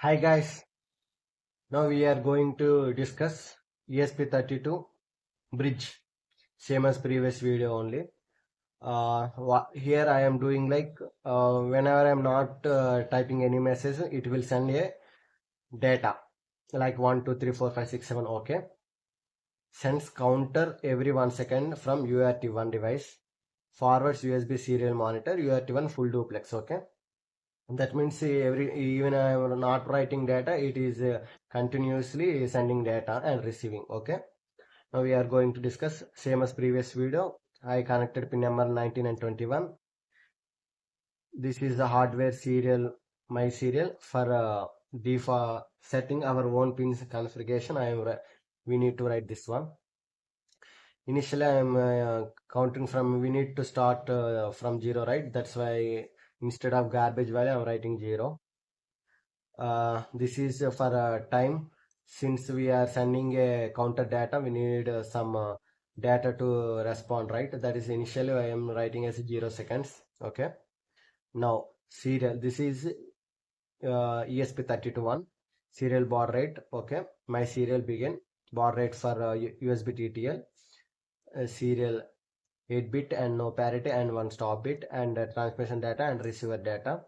Hi guys, now we are going to discuss ESP32 bridge, same as previous video only. Here I am doing like whenever I am not typing any message, it will send a data like 1 2 3 4 5 6 7. Okay, sends counter every 1 second from UART1 device, forwards USB serial monitor UART1 full duplex. Okay, that means even I am not writing data, it is continuously sending data and receiving. Okay, now we are going to discuss same as previous video. I connected pin number 19 and 21. This is the hardware serial, my serial for default setting our own pins configuration. We need to write this one. Initially I am counting from, we need to start from 0, right? That's why instead of garbage value I'm writing 0. This is for time. Since we are sending a counter data, we need some data to respond, right? That is initially I am writing as 0 seconds. Okay, now serial, this is ESP32 one serial baud rate. Okay, my serial begin baud rate for USB-TTL, serial 8-bit and no parity and 1 stop bit, and transmission data and receiver data.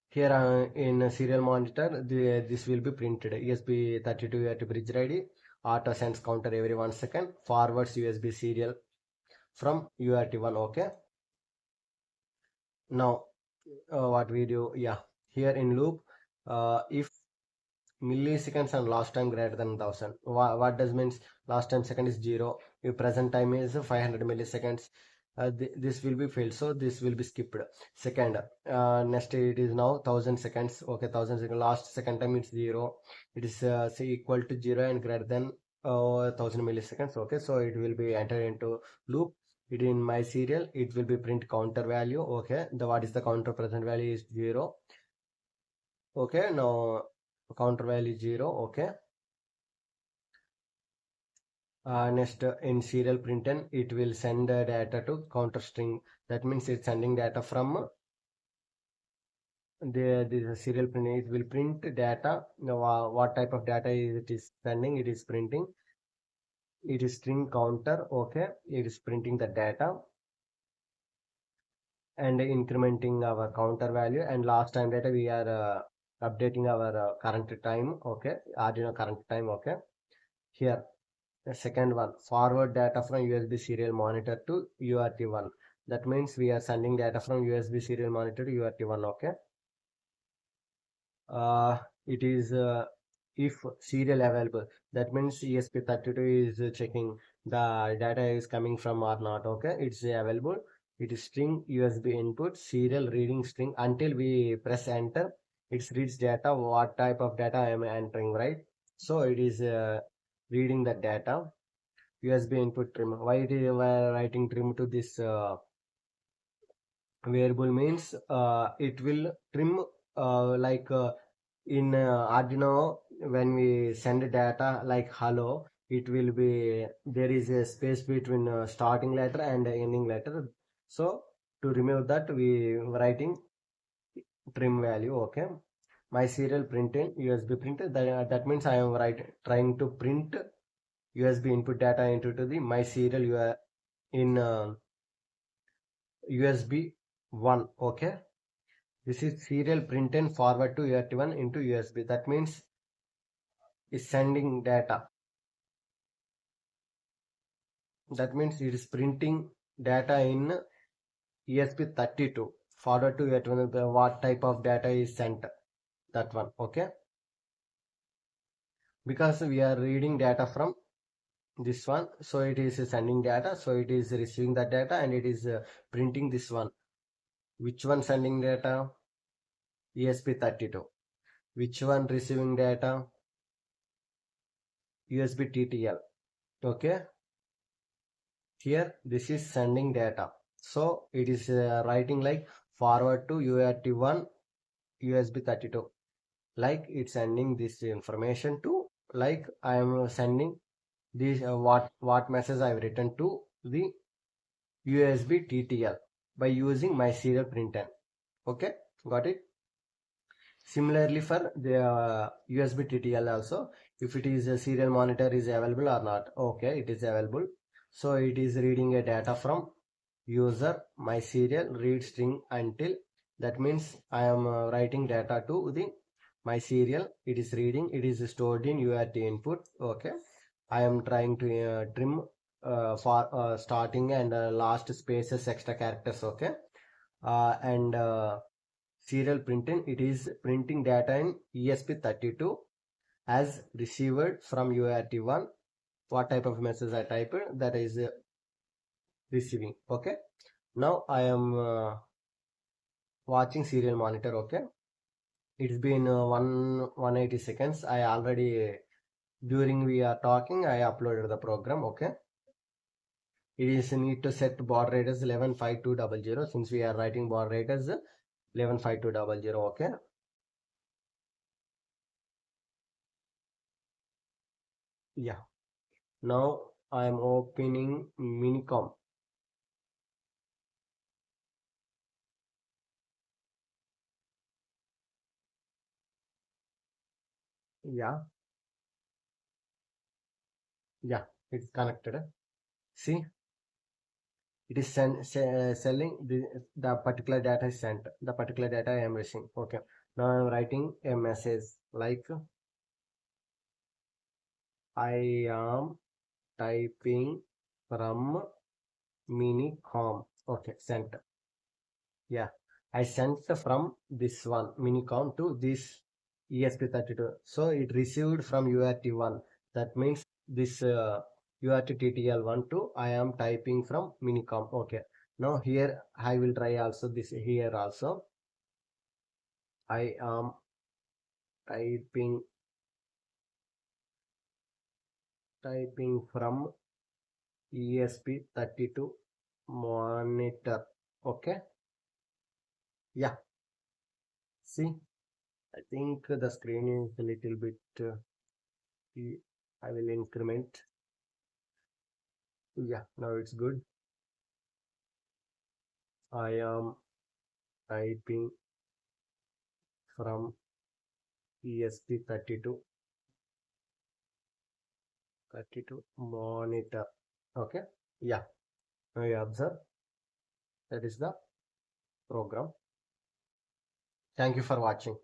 Here in serial monitor, this will be printed ESP32 UART bridge ready, auto sends counter every 1 second, forwards USB serial from UART1. Okay, now what we do, yeah, here in loop, if milliseconds and last time greater than 1000, what does means last time second is 0, if present time is 500 milliseconds, this will be failed, so this will be skipped. Second, next it is now 1000 seconds. Okay, 1000 seconds, last second time it's 0, it is say equal to 0 and greater than 1000 milliseconds. Okay, so it will be entered into loop. It in my serial, it will be print counter value. Okay, what is the counter present value is 0. Okay, now counter value 0. Okay, next in serial printen, it will send data to counter string. That means it's sending data from the serial print. It will print data. Now what type of data it is sending? It is printing, it is string counter. Okay, it is printing the data and incrementing our counter value, and last time data we are updating our current time. Okay, Arduino current time. Okay, here the second one, forward data from USB serial monitor to UART1. That means we are sending data from USB serial monitor to UART1. Okay, it is if serial available, that means ESP32 is checking the data is coming from or not. Okay, it's available, it is string USB input serial reading string. Until we press enter, it reads data, what type of data I am entering, right? So it is reading the data. USB input trim. Why it is writing trim to this variable means it will trim like in Arduino, when we send data like hello, it will be, there is a space between starting letter and ending letter. So to remove that, we writing trim value. Okay, my serial printing USB printer, that means I am trying to print USB input data into the my serial in USB 1. Okay, this is serial print and forward to UART1 into USB. That means is sending data. That means it is printing data in ESP32 forward to UART1. What type of data is sent, that one. Okay, because we are reading data from this one, so it is sending data, so it is receiving that data and it is printing this one. Which one sending data? ESP32. Which one receiving data? USB-TTL. Okay, here this is sending data, so it is writing like forward to UART1 USB-32, like it's sending this information to, like I am sending this what message I've written to the USB-TTL by using my serial printer. Okay, got it. Similarly for the USB-TTL also, if it is a serial monitor is available or not. Okay, it is available. So it is reading a data from user my serial read string until, that means I am writing data to the my serial. It is reading, it is stored in UART input. Okay, I am trying to trim for starting and last spaces extra characters. Okay, and serial printing, it is printing data in ESP32 as received from UART1. What type of message I typed, that is receiving. Okay, now I am watching serial monitor. Okay, it's been 180 seconds. I already, during we are talking, I uploaded the program. Okay, it is need to set baud rate as 115200, since we are writing baud rate as 115200. Okay, yeah, now I am opening minicom. Yeah, yeah, it's connected. See, it is selling the particular data is sent, the particular data I am receiving. Okay, now I am writing a message like I am typing from minicom. Okay, sent. Yeah, I sent from this one minicom to this ESP32. So it received from UART1. That means this UART-TTL1 to I am typing from minicom. Okay. Now here I will try also this here also. I am typing from ESP32 monitor. Okay. Yeah. See, I think the screen is a little bit. I will increment. Yeah, now it's good. I am typing from ESP32 monitor. Okay. Yeah. Now you observe that is the program. Thank you for watching.